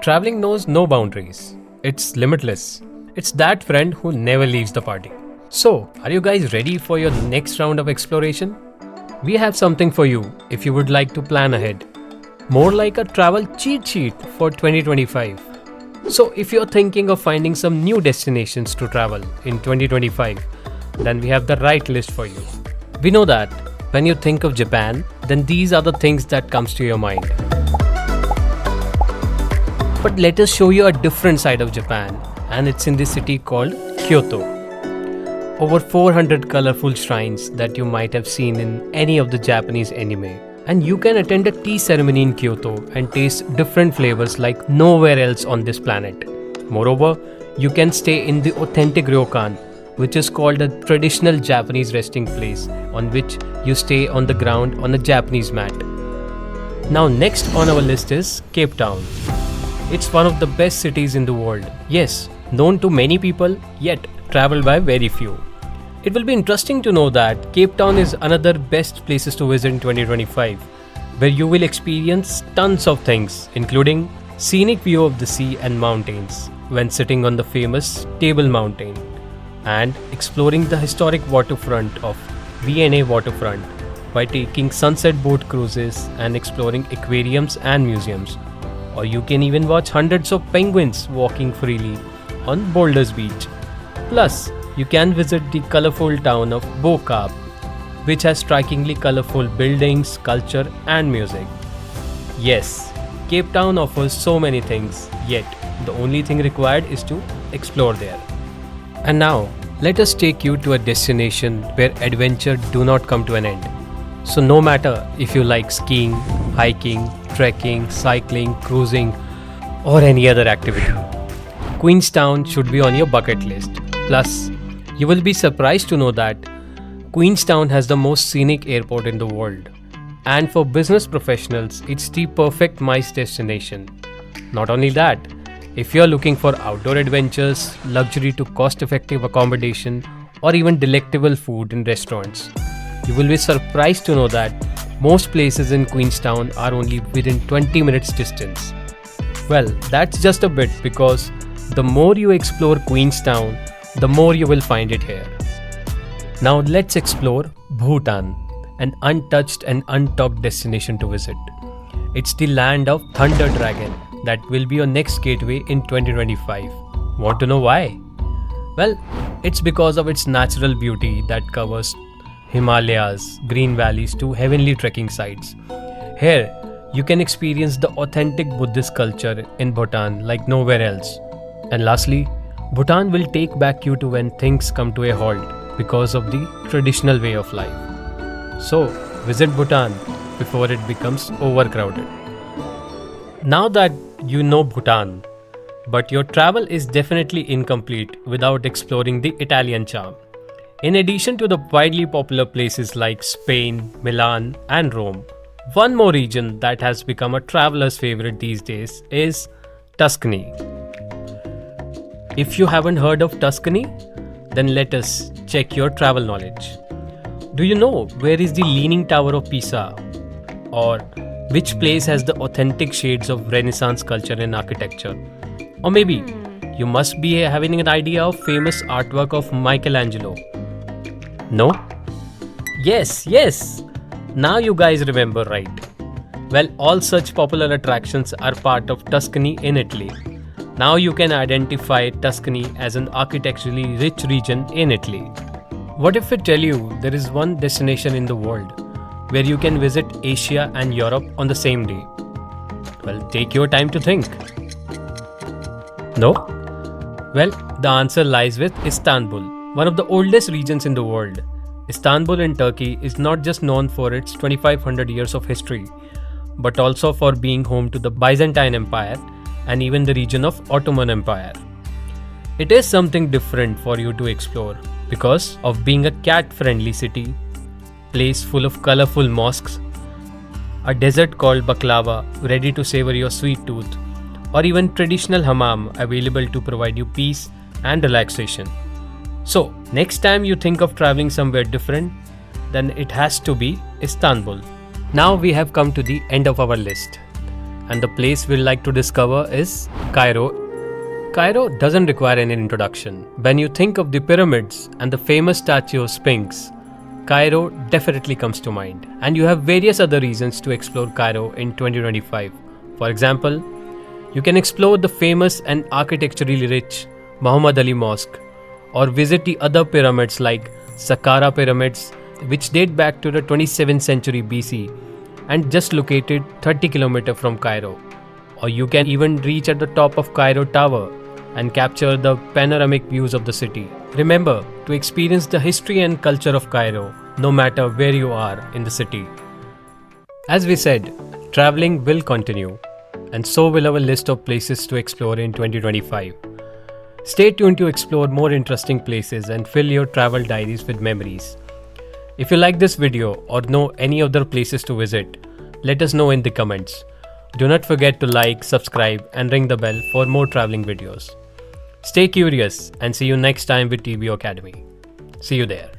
Traveling knows no boundaries. It's limitless. It's that friend who never leaves the party. So, are you guys ready for your next round of exploration? We have something for you if you would like to plan ahead. More like a travel cheat sheet for 2025. So, if you're thinking of finding some new destinations to travel in 2025, then we have the right list for you. We know that when you think of Japan, then these are the things that comes to your mind. But let us show you a different side of Japan, and it's in the city called Kyoto. Over 400 colorful shrines that you might have seen in any of the Japanese anime. And you can attend a tea ceremony in Kyoto and taste different flavors like nowhere else on this planet. Moreover, you can stay in the authentic ryokan, which is called a traditional Japanese resting place on which you stay on the ground on a Japanese mat. Now next on our list is Cape Town. It's one of the best cities in the world. Yes, known to many people, yet traveled by very few. It will be interesting to know that Cape Town is another best places to visit in 2025, where you will experience tons of things, including scenic view of the sea and mountains when sitting on the famous Table Mountain, and exploring the historic waterfront of V&A waterfront by taking sunset boat cruises and exploring aquariums and museums. Or you can even watch hundreds of penguins walking freely on Boulders Beach. Plus, you can visit the colorful town of Bokap, which has strikingly colorful buildings, culture and music. Yes, Cape Town offers so many things, yet the only thing required is to explore there. And now, let us take you to a destination where adventure do not come to an end. So no matter if you like skiing, hiking, trekking, cycling, cruising or any other activity, Queenstown should be on your bucket list. Plus, you will be surprised to know that Queenstown has the most scenic airport in the world. And for business professionals, it's the perfect MICE destination. Not only that, if you are looking for outdoor adventures, luxury to cost-effective accommodation, or even delectable food in restaurants, you will be surprised to know that most places in Queenstown are only within 20 minutes distance. Well, that's just a bit because the more you explore Queenstown, the more you will find it here. Now let's explore Bhutan, an untouched and untalked destination to visit. It's the land of Thunder Dragon that will be your next gateway in 2025. Want to know why? Well, it's because of its natural beauty that covers Himalayas, green valleys to heavenly trekking sites. Here, you can experience the authentic Buddhist culture in Bhutan like nowhere else. And lastly, Bhutan will take back you to when things come to a halt because of the traditional way of life. So, visit Bhutan before it becomes overcrowded. Now that you know Bhutan, but your travel is definitely incomplete without exploring the Italian charm. In addition to the widely popular places like Spain, Milan and Rome, one more region that has become a traveler's favorite these days is Tuscany. If you haven't heard of Tuscany, then let us check your travel knowledge. Do you know where is the Leaning Tower of Pisa? Or which place has the authentic shades of Renaissance culture and architecture? Or maybe you must be having an idea of famous artwork of Michelangelo. No? Yes. Now you guys remember right. Well, all such popular attractions are part of Tuscany in Italy. Now you can identify Tuscany as an architecturally rich region in Italy. What if I tell you there is one destination in the world where you can visit Asia and Europe on the same day? Well, take your time to think. No? Well, the answer lies with Istanbul, one of the oldest regions in the world. Istanbul in Turkey is not just known for its 2500 years of history, but also for being home to the Byzantine Empire and even the region of Ottoman Empire. It is something different for you to explore because of being a cat-friendly city, place full of colorful mosques, a dessert called baklava ready to savor your sweet tooth, or even traditional hammam available to provide you peace and relaxation. So, next time you think of traveling somewhere different, then it has to be Istanbul. Now we have come to the end of our list. and the place we'd like to discover is Cairo. Cairo doesn't require any introduction. When you think of the pyramids and the famous statue of Sphinx, Cairo definitely comes to mind. And you have various other reasons to explore Cairo in 2025. For example, you can explore the famous and architecturally rich Muhammad Ali Mosque, or visit the other pyramids like Saqqara pyramids, which date back to the 27th century BC and just located 30 km from Cairo. Or you can even reach at the top of Cairo Tower and capture the panoramic views of the city. Remember to experience the history and culture of Cairo no matter where you are in the city. As we said, traveling will continue, and so will our list of places to explore in 2025. Stay tuned to explore more interesting places and fill your travel diaries with memories. If you like this video or know any other places to visit, let us know in the comments. Do not forget to like, subscribe and ring the bell for more traveling videos. Stay curious and see you next time with TBO Academy. See you there.